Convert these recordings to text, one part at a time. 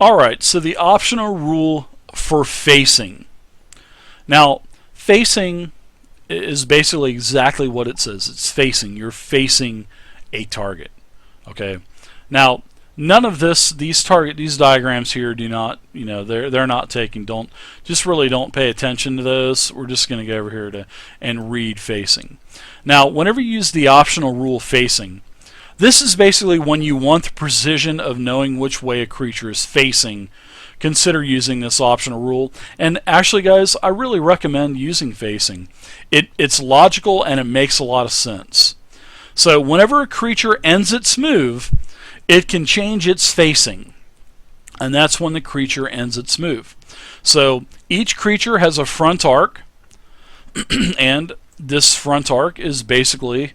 Alright, so the optional rule for facing. Now, facing is basically exactly what it says. It's facing. You're facing a target. Okay. Now, none of these diagrams here do not, they're not taking. Don't pay attention to those. We're just going to go over here and read facing. Now, whenever you use the optional rule facing, this is basically when you want the precision of knowing which way a creature is facing. Consider using this optional rule. And actually, guys, I really recommend using facing. It's logical and it makes a lot of sense. So whenever a creature ends its move, it can change its facing. And that's when the creature ends its move. So each creature has a front arc. And this front arc is basically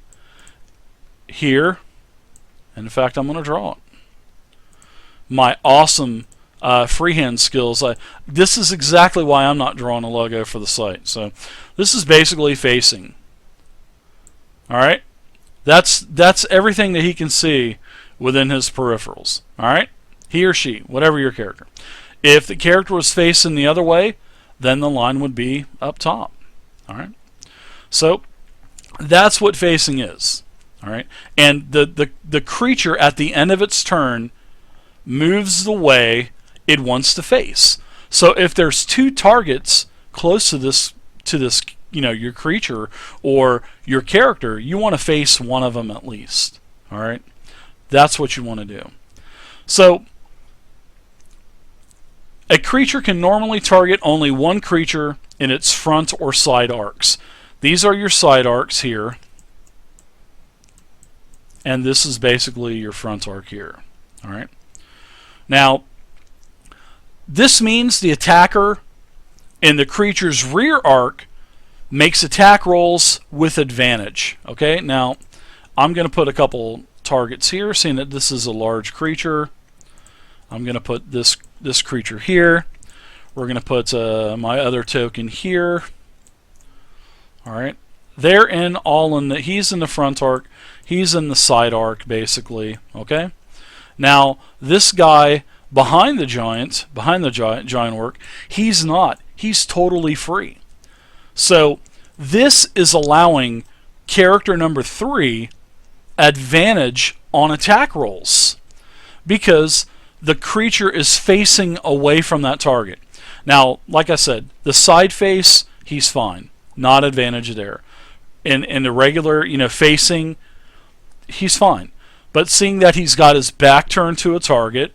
here. And in fact, I'm going to draw it. My awesome freehand skills. This is exactly why I'm not drawing a logo for the site. So this is basically facing. Alright? That's everything that he can see within his peripherals. Alright? He or she, whatever your character. If the character was facing the other way, then the line would be up top. Alright? So that's what facing is. Alright? And the creature at the end of its turn moves the way it wants to face. So if there's two targets close to this, your creature or your character, you want to face one of them at least. All right, that's what you want to do. So a creature can normally target only one creature in its front or side arcs. These are your side arcs here, and this is basically your front arc here. All right. Now, this means the attacker in the creature's rear arc makes attack rolls with advantage. Okay, now I'm going to put a couple targets here, seeing that this is a large creature. I'm going to put this creature here. We're going to put my other token here. All right, they're he's in the front arc, he's in the side arc, basically. Okay, now this guy behind the giant orc, he's not. He's totally free. So this is allowing character number 3 advantage on attack rolls because the creature is facing away from that target. Now, like I said, the side face, he's fine. Not advantage there. In the regular, facing, he's fine. But seeing that he's got his back turned to a target,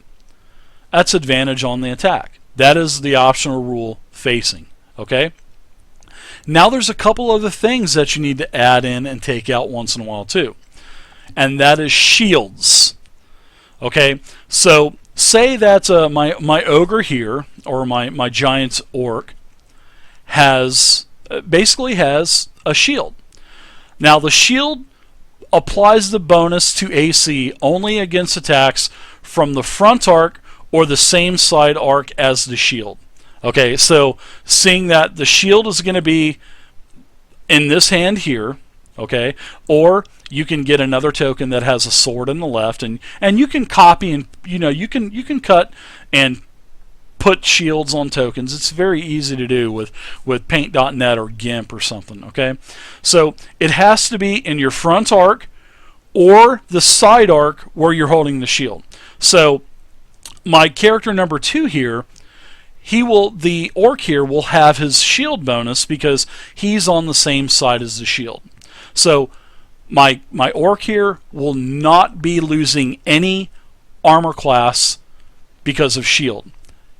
that's advantage on the attack. That is the optional rule, facing. Okay? Now there's a couple other things that you need to add in and take out once in a while too. And that is shields. Okay? So say that my ogre here, or my giant orc, basically has a shield. Now the shield applies the bonus to AC only against attacks from the front arc or the same side arc as the shield. Okay, so seeing that the shield is going to be in this hand here, okay, or you can get another token that has a sword in the left, and you can copy and you can cut and put shields on tokens. It's very easy to do with paint.net or GIMP or something. Okay, so it has to be in your front arc or the side arc where you're holding the shield. So my character number 2 here, the orc here will have his shield bonus because he's on the same side as the shield. So my orc here will not be losing any armor class because of shield.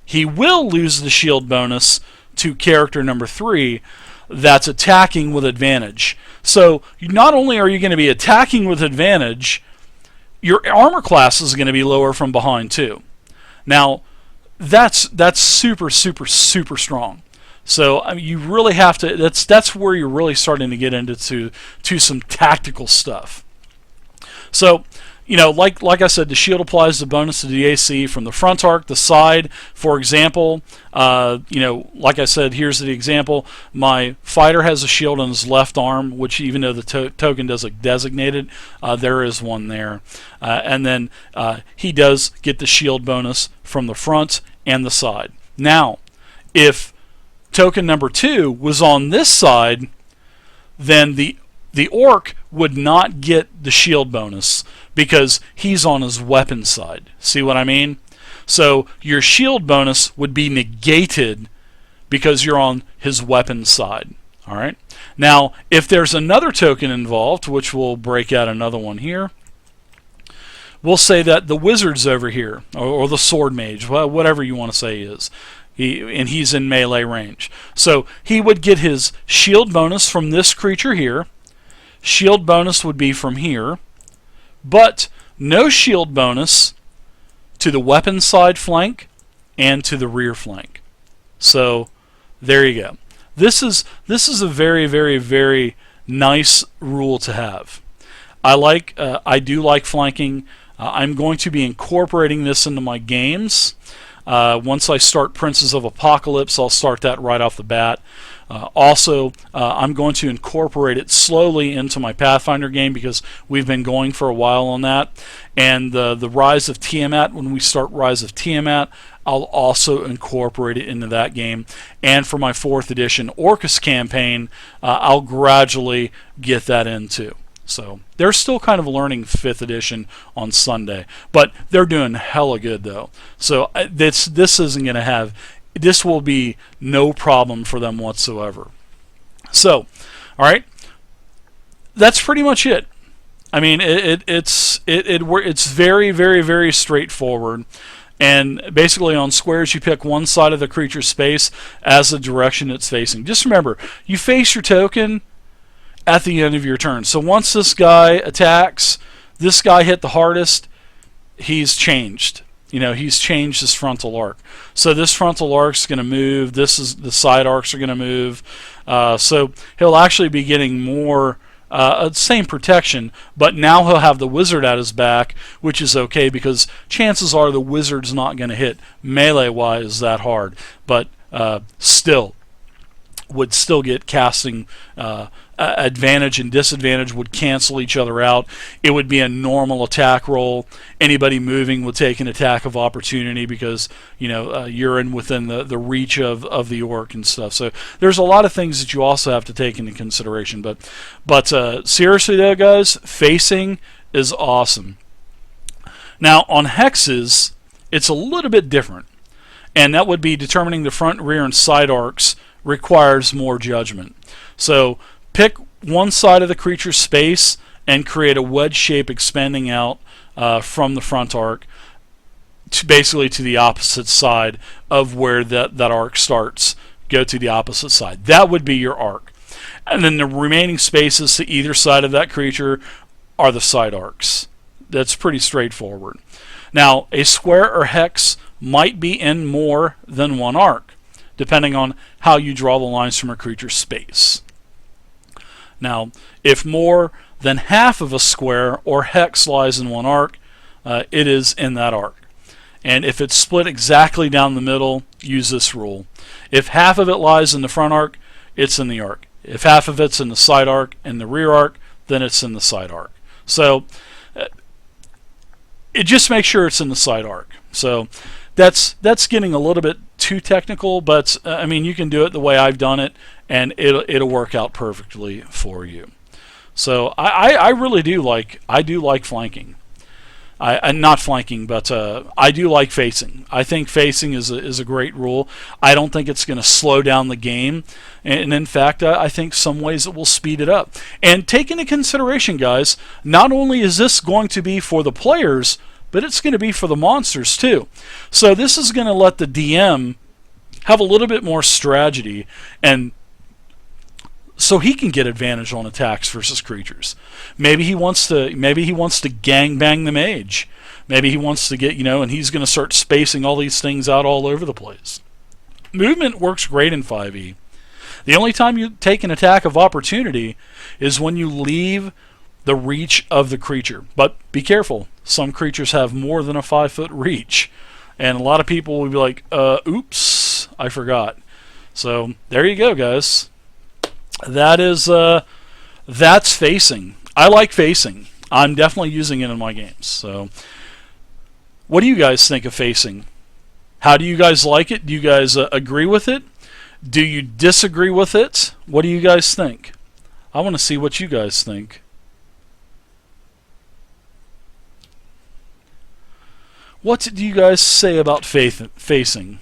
He will lose the shield bonus to character number 3 that's attacking with advantage. So not only are you going to be attacking with advantage, your armor class is going to be lower from behind too. Now, that's super strong. So I mean, you really have to. That's where you're really starting to get into some tactical stuff. So like I said, the shield applies the bonus to the AC from the front arc, the side. For example, like I said, here's the example. My fighter has a shield on his left arm, which even though the token doesn't designate it, there is one there. And then he does get the shield bonus from the front and the side. Now, if token number 2 was on this side, then the orc would not get the shield bonus because he's on his weapon side. See what I mean? So your shield bonus would be negated because you're on his weapon side. All right. Now, if there's another token involved, which we'll break out another one here, we'll say that the wizard's over here, or the sword mage, whatever you want to say is. And he's in melee range. So he would get his shield bonus from this creature here. Shield bonus would be from here, but no shield bonus to the weapon side flank and to the rear flank. So there you go. This is a very, very, very nice rule to have. I do like flanking. I'm going to be incorporating this into my games. Once I start Princes of Apocalypse, I'll start that right off the bat. Also, I'm going to incorporate it slowly into my Pathfinder game because we've been going for a while on that. And the Rise of Tiamat, when we start Rise of Tiamat, I'll also incorporate it into that game. And for my 4th edition Orcus campaign, I'll gradually get that into. So they're still kind of learning 5th edition on Sunday, but they're doing hella good though. So this isn't going to have, this will be no problem for them whatsoever. So, all right, that's pretty much it. I mean, it's very, very, very straightforward. And basically on squares, you pick one side of the creature's space as the direction it's facing. Just remember, you face your token at the end of your turn. So once this guy attacks, this guy hit the hardest, he's changed. He's changed his frontal arc. So this frontal arc's going to move. The side arcs are going to move. So he'll actually be getting more, same protection, but now he'll have the wizard at his back, which is okay because chances are the wizard's not going to hit melee-wise that hard, but would still get casting advantage and disadvantage would cancel each other out. It would be a normal attack roll. Anybody moving would take an attack of opportunity because you're within the reach of the orc and stuff. So there's a lot of things that you also have to take into consideration. But seriously though, guys, facing is awesome. Now on hexes, it's a little bit different, and that would be determining the front, rear, and side arcs requires more judgment. So pick one side of the creature's space and create a wedge shape expanding out from the front arc basically to the opposite side of where that arc starts. Go to the opposite side. That would be your arc. And then the remaining spaces to either side of that creature are the side arcs. That's pretty straightforward. Now, a square or hex might be in more than one arc, depending on how you draw the lines from a creature's space. Now, if more than half of a square or hex lies in one arc, it is in that arc. And if it's split exactly down the middle, use this rule. If half of it lies in the front arc, it's in the arc. If half of it's in the side arc and the rear arc, then it's in the side arc. So it just makes sure it's in the side arc. So that's getting a little bit too technical, but I mean, you can do it the way I've done it, and it'll work out perfectly for you. So I really do like flanking. I'm not flanking, but I do like facing. I think facing is a great rule. I don't think it's going to slow down the game, and in fact, I think some ways it will speed it up. And take into consideration, guys, not only is this going to be for the players, but it's going to be for the monsters too. So this is going to let the DM have a little bit more strategy, and so he can get advantage on attacks versus creatures. Maybe he wants to gang bang the mage. Maybe he wants to get, and he's going to start spacing all these things out all over the place. Movement works great in 5e. The only time you take an attack of opportunity is when you leave the reach of the creature. But be careful. Some creatures have more than a 5-foot reach. And a lot of people will be like, oops, I forgot. So there you go, guys. That is, that's facing. I like facing. I'm definitely using it in my games. So what do you guys think of facing? How do you guys like it? Do you guys agree with it? Do you disagree with it? What do you guys think? I want to see what you guys think. What do you guys say about facing?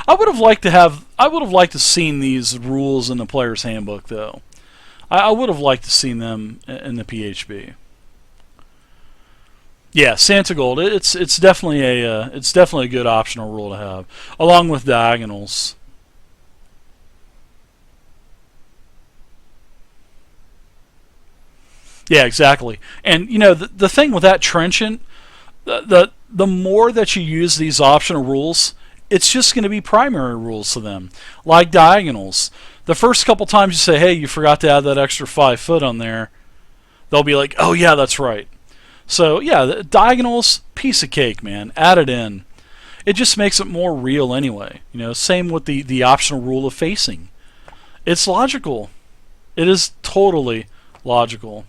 I would have liked to seen these rules in the player's handbook, though. I would have liked to seen them in the PHB. Yeah, Santa Gold. It's definitely a good optional rule to have, along with diagonals. Yeah, exactly. And you know the thing with that trenchant, the more that you use these optional rules, it's just going to be primary rules to them, like diagonals. The first couple times you say, "Hey, you forgot to add that extra 5 foot on there," they'll be like, "Oh yeah, that's right." So yeah, the diagonals, piece of cake, man. Add it in. It just makes it more real anyway. You know, same with the optional rule of facing. It's logical. It is totally logical.